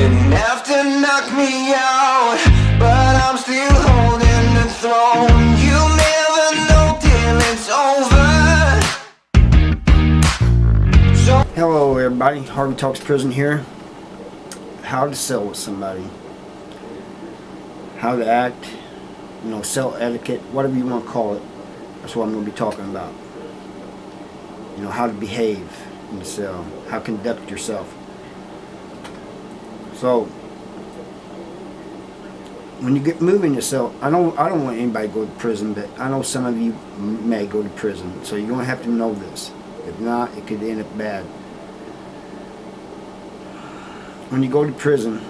didn't have to knock me out, but I'm still holding the throne. You never know till it's over. So hello everybody, Harvey Talks Prison here. How to sell with somebody, how to act, cell etiquette, whatever you want to call it. That's what I'm going to be talking about. How to behave in the cell, how to conduct yourself. So when you get moving yourself, I don't want anybody to go to prison, but I know some of you may go to prison, so you're going to have to know this. If not, it could end up bad. When you go to prison,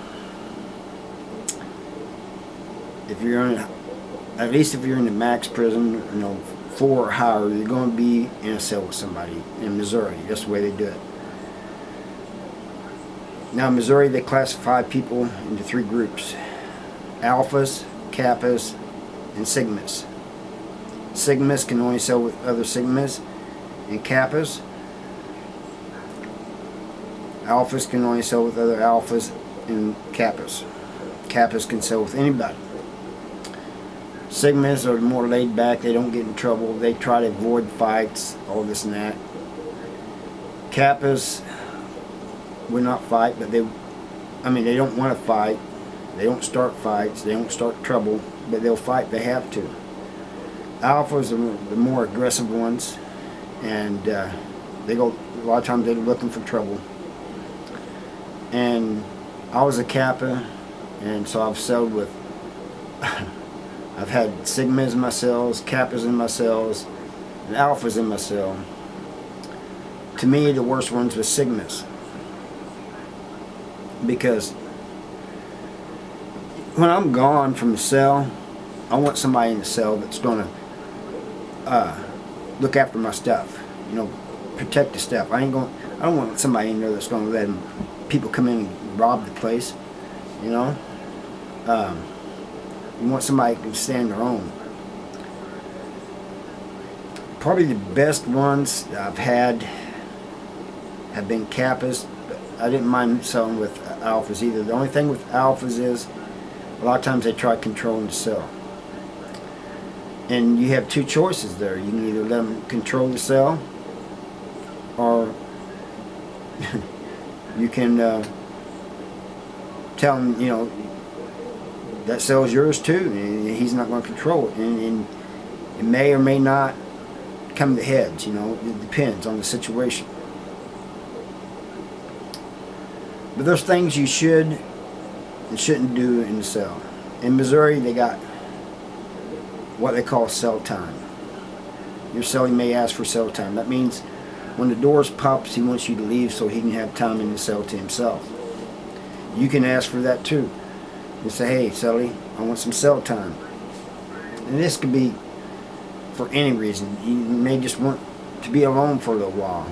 if you're in, at least if you're in the max prison, 4 or higher, you're going to be in a cell with somebody. In Missouri, that's the way they do it. Now in Missouri, they classify people into 3 groups: alphas, kappas, and sigmas. Sigmas can only cell with other sigmas, and kappas, alphas can only cell with other alphas, and kappas. Kappas can cell with anybody. Sigmas are more laid back, they don't get in trouble, they try to avoid fights, all this and that. Kappas will not fight, but they don't want to fight, they don't start fights, they don't start trouble, but they'll fight if they have to. Alphas are the more aggressive ones, and they go, a lot of times they're looking for trouble. And I was a kappa, and so I've celled with I've had sigmas in my cells, kappas in my cells, and alphas in my cell. To me, the worst ones were sigmas, because when I'm gone from the cell, I want somebody in the cell that's going to look after my stuff, protect the stuff. I don't want somebody in there that's going to let people come in and rob the place. You want somebody who can stand their own. Probably the best ones that I've had have been kappas, but I didn't mind selling with alphas either. The only thing with alphas is a lot of times they try controlling the cell. And you have 2 choices there. You can either let them control the cell, or you can tell them, that cell's yours too, and he's not going to control it. And it may or may not come to heads, it depends on the situation. But there's things you should and shouldn't do in the cell. In Missouri, they got what they call cell time. Your cellie may ask for cell time. That means when the doors pops, he wants you to leave so he can have time in the cell to himself. You can ask for that too. You say, hey, cellie, I want some cell time. And this could be for any reason. You may just want to be alone for a little while.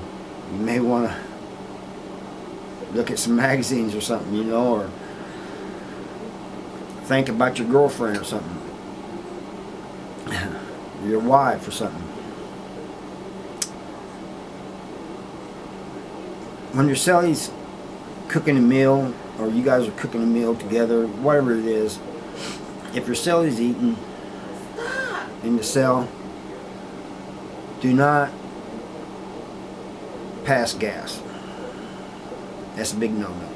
You may want to look at some magazines or something, or think about your girlfriend or something, your wife or something. When your cellie's cooking a meal, or you guys are cooking a meal together, whatever it is, if your cellie's eating in the cell, do not pass gas. That's a big no-no.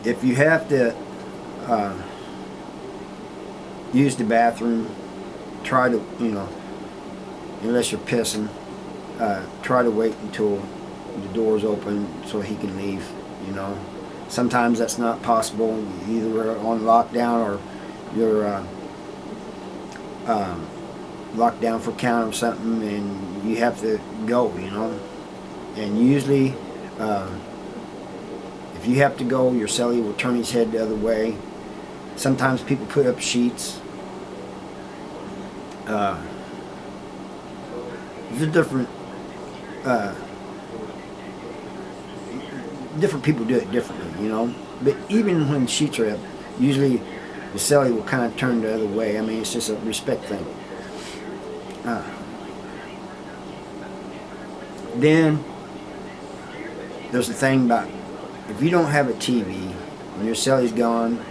If you have to use the bathroom, try to, unless you're pissing, try to wait until the door's open so he can leave. Sometimes that's not possible. You either on lockdown or you're locked down for count or something, and you have to go. And usually, if you have to go, your cellie will turn his head the other way. Sometimes people put up sheets. There's different people do it differently, But even when sheets are up, usually the cellie will kind of turn the other way. It's just a respect thing. Then there's a thing about, if you don't have a TV and your celly's gone,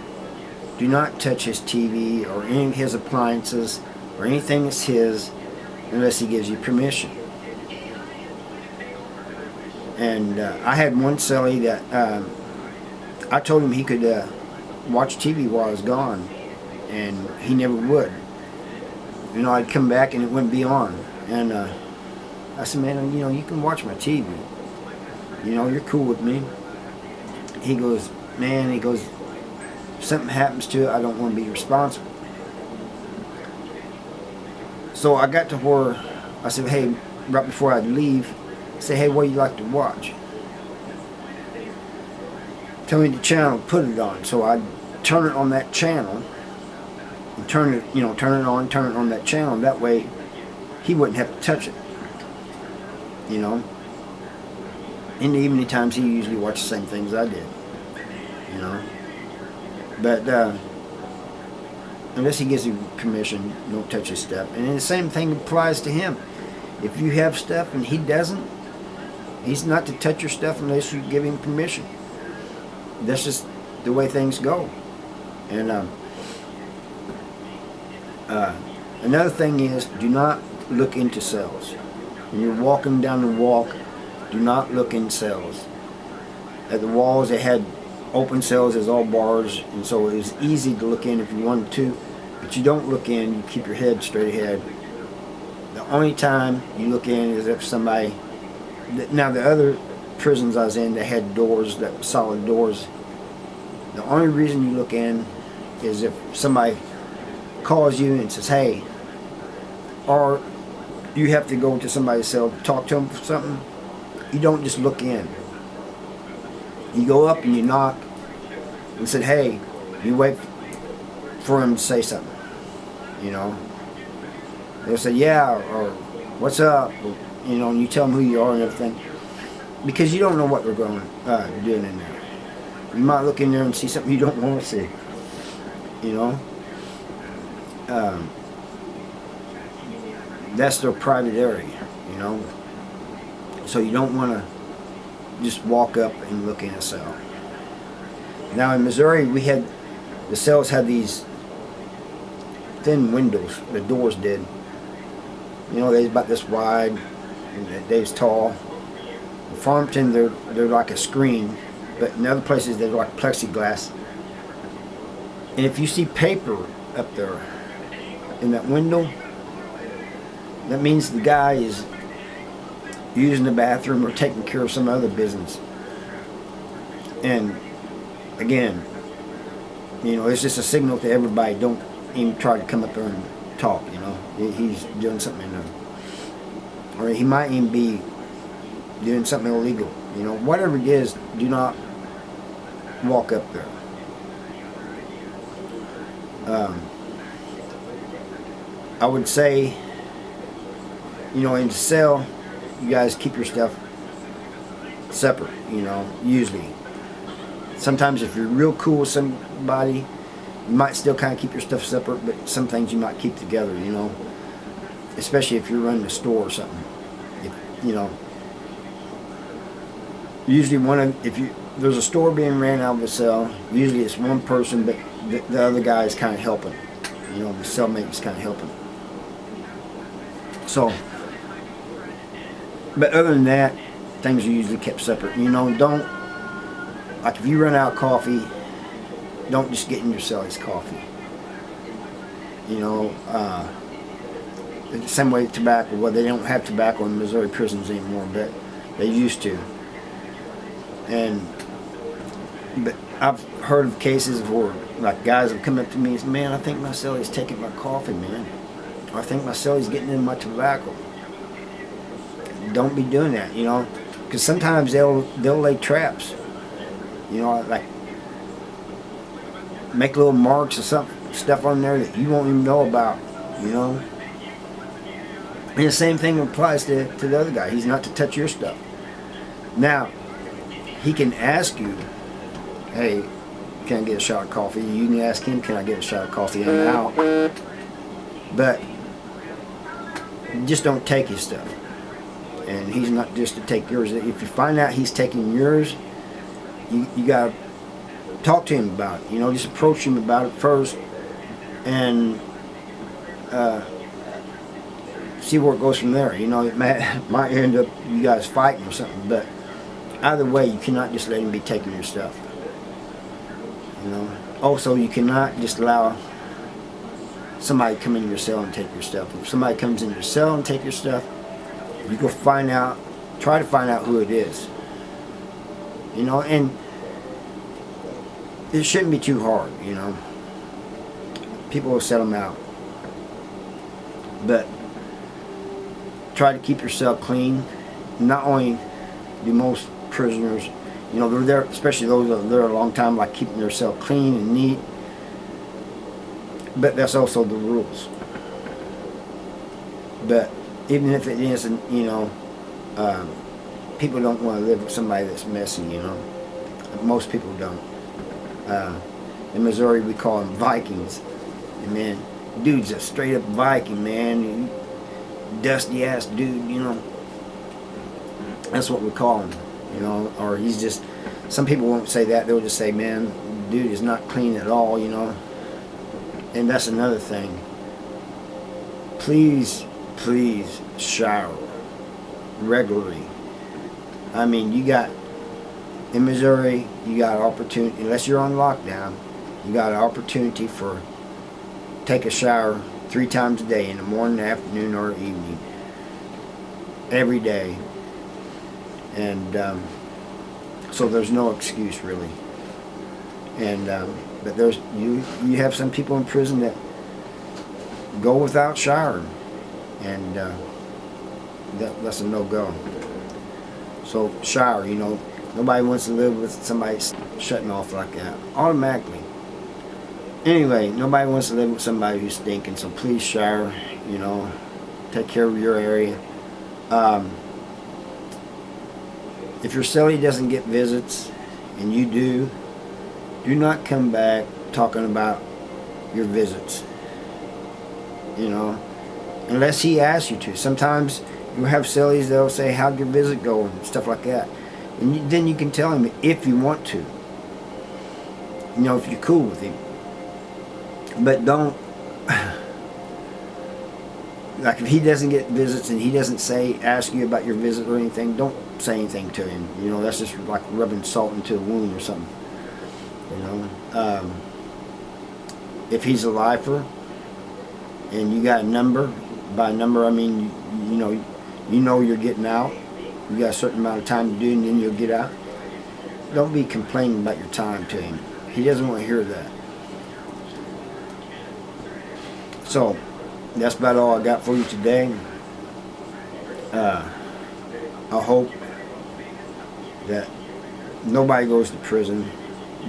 do not touch his TV or any of his appliances or anything that's his unless he gives you permission. And I had one celly that I told him he could watch TV while I was gone, and he never would. You know, I'd come back and it wouldn't be on. And I said, man, you know, you can watch my TV. You know, you're cool with me. He goes, man, he goes, if something happens to it, I don't want to be responsible. So I got to where I said, hey, right before I'd leave, I said, hey, what do you like to watch? Tell me the channel, put it on. So I'd turn it on that channel, and turn it on that channel. That way, he wouldn't have to touch it. You know. In the evening times, he usually watched the same things I did. You know. But unless he gives you permission, don't touch his stuff. And the same thing applies to him. If you have stuff and he doesn't, he's not to touch your stuff unless you give him permission. That's just the way things go. And another thing is, do not look into cells. When you're walking down the walk, do not look in cells. At the walls, they had open cells as all bars, and so it was easy to look in if you wanted to, but you don't look in, you keep your head straight ahead. The only time you look in is if somebody, now the other prisons I was in, they had doors, that solid doors. The only reason you look in is if somebody calls you and says, hey, or you have to go to somebody's cell to talk to them for something. You don't just look in. You go up and you knock and said, hey, you wait for him to say something. You know, they'll say, yeah, or what's up, or, you know, and you tell them who you are and everything, because you don't know what they're going doing in there. You might look in there and see something you don't want to see. You know, that's their private area. You know, so you don't want to just walk up and look in a cell. Now in Missouri, the cells had these thin windows. The doors did. You know, they was about this wide, and they was tall. In Farmington, they're like a screen, but in other places they're like plexiglass. And if you see paper up there in that window, that means the guy is using the bathroom or taking care of some other business. And again, you know, it's just a signal to everybody, don't even try to come up there and talk, you know. He's doing something in there. Or he might even be doing something illegal. You know, whatever it is, do not walk up there. I would say, you know, in the cell, you guys keep your stuff separate, you know, usually. Sometimes if you're real cool with somebody, you might still kind of keep your stuff separate, but some things you might keep together, you know. Especially if you're running a store or something. You know, usually there's a store being ran out of a cell, usually it's one person, but the other guy is kind of helping. You know, the cellmate is kind of helping. So, but other than that, things are usually kept separate. You know, don't, like if you run out of coffee, don't just get in your celly's coffee. You know, the same way with tobacco. Well, they don't have tobacco in Missouri prisons anymore, but they used to. But I've heard of cases where, like, guys have come up to me and said, man, I think my celly's taking my coffee, man. Or I think my celly's getting in my tobacco. Don't be doing that, you know, because sometimes they'll lay traps. You know, like make little marks or stuff on there that you won't even know about, you know. And the same thing applies to the other guy. He's not to touch your stuff. Now, he can ask you, hey, can I get a shot of coffee? You can ask him, can I get a shot of coffee in and out? But just don't take his stuff. and he's not just to take yours. If you find out he's taking yours, you gotta talk to him about it. You know, just approach him about it first, and see where it goes from there. You know, it might end up you guys fighting or something, but either way, you cannot just let him be taking your stuff. You know. Also, you cannot just allow somebody to come in your cell and take your stuff. If somebody comes in your cell and take your stuff, you go try to find out who it is. You know, and it shouldn't be too hard, you know. People will set them out. But try to keep your cell clean. Not only do most prisoners, you know, they're there, especially those that are there a long time, like keeping their cell clean and neat. But that's also the rules. But even if it isn't, you know, people don't want to live with somebody that's messy, you know. Most people don't. In Missouri, we call them Vikings. And man, dude's a straight up Viking, man. Dusty ass dude, you know. That's what we call him, you know. Or he's just, some people won't say that. They'll just say, man, dude is not clean at all, you know. And that's another thing. Please shower regularly. I mean, you got, in Missouri, you got opportunity, unless you're on lockdown, you got an opportunity for take a shower 3 times a day, in the morning, afternoon, or evening. Every day. And so there's no excuse really. And but there's you have some people in prison that go without showering, and that's a no-go. So shower, you know. Nobody wants to live with somebody shutting off like that automatically. Anyway, nobody wants to live with somebody who's stinking, so please shower, you know. Take care of your area. If your cellie doesn't get visits, and you do not come back talking about your visits. You know, unless he asks you to. Sometimes you'll have cellies that'll say, how'd your visit go, and stuff like that. And then you can tell him if you want to. You know, if you're cool with him. But don't, like if he doesn't get visits and he doesn't ask you about your visit or anything, don't say anything to him. You know, that's just like rubbing salt into a wound or something. You know, if he's a lifer and you got a number, by number I mean you know you're getting out. You got a certain amount of time to do, and then you'll get out. Don't be complaining about your time to him. He doesn't want to hear that. So that's about all I got for you today. I hope that nobody goes to prison.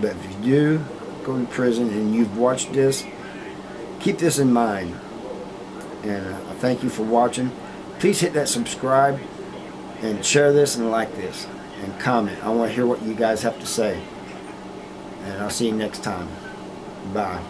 But if you do go to prison and you've watched this, keep this in mind. And I thank you for watching. Please hit that subscribe and share this and like this and comment. I want to hear what you guys have to say. And I'll see you next time. Bye.